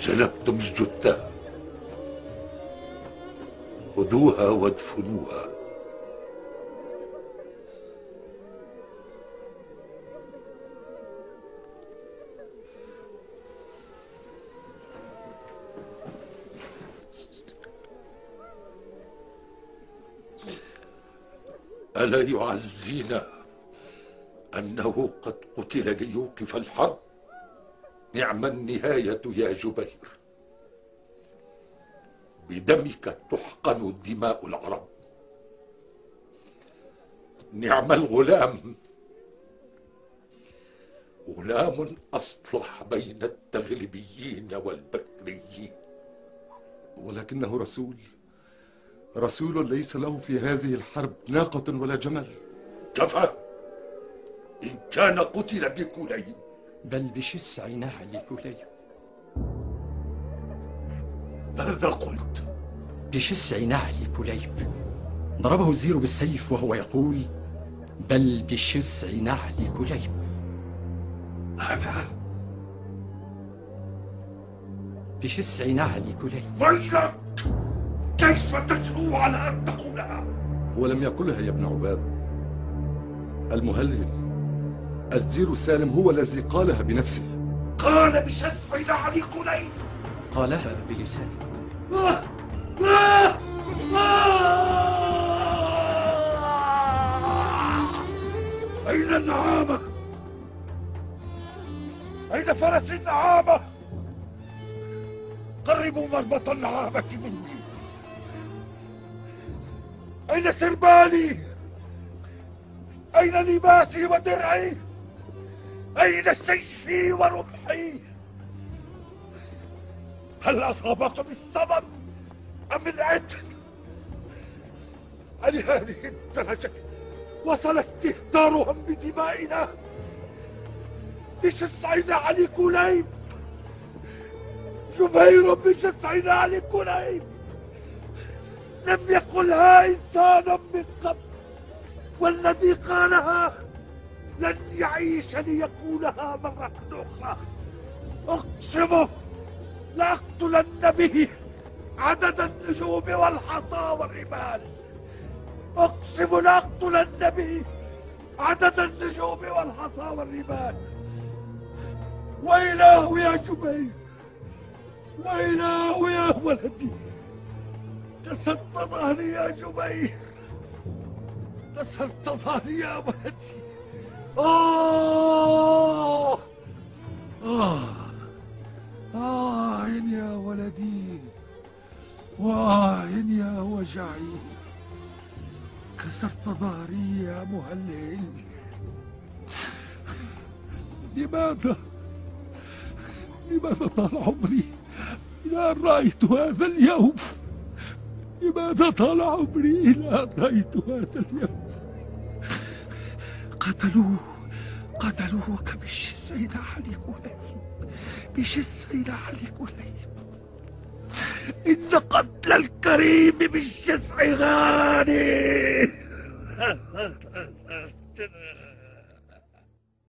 جلبتم الجثة، خذوها وادفنوها. ألا يعزينا أنه قد قتل ليوقف الحرب؟ نعم النهاية يا جبير، بدمك تحقن دماء العرب. نعم الغلام، غلام أصلح بين التغلبيين والبكريين. ولكنه رسول ليس له في هذه الحرب ناقة ولا جمل. كفى، إن كان قتل بكليب. بل بشسع نعل كليب. ماذا قلت؟ بشسع نعل كليب. ضربه الزير بالسيف وهو يقول: بل بشسع نعل كليب. هذا بشسع نعل كليب. ويلك، كيف تجرؤ على أن تقولها؟ هو لم يقلها يا ابن عباد. المهلهل الزير سالم هو الذي قالها بنفسه. قال بشسع نعل كليب. قالها بلسانه. أين النعامة؟ أين فرس النعامة؟ قربوا مربط النعامة مني. أين سربالي؟ أين لباسي ودرعي؟ أين سيفي ورمحي؟ هل أصابكم الصبر أم العتل؟ ألهذه الدرجة وصل استهتارهم بدمائنا؟ بشسع نعل كليب، جبير بشسع نعل كليب. لم يقلها إنسان من قبل، والذي قالها لن يعيش ليقولها مرة أخرى. أقسمه لأقتلن به عدد النجوم والحصى والرمال. أقسم لأقتلن به عدد النجوم والحصى والرمال. ويلاه يا جبير، ويلاه يا ولدي، كسرت ظهري يا جبير، كسرت ظهري يا ولدي. آه يا ولدي، يا وجعي، كسرت ظهري يا مهلهل. لماذا طال عمري إلى أن رأيت هذا اليوم؟ لماذا طال عمري إلى أن رأيت هذا اليوم؟ قتلوك بشسع نعل كليب، بشسع نعل كليب. إن قتل الكريم بالشسع غاني.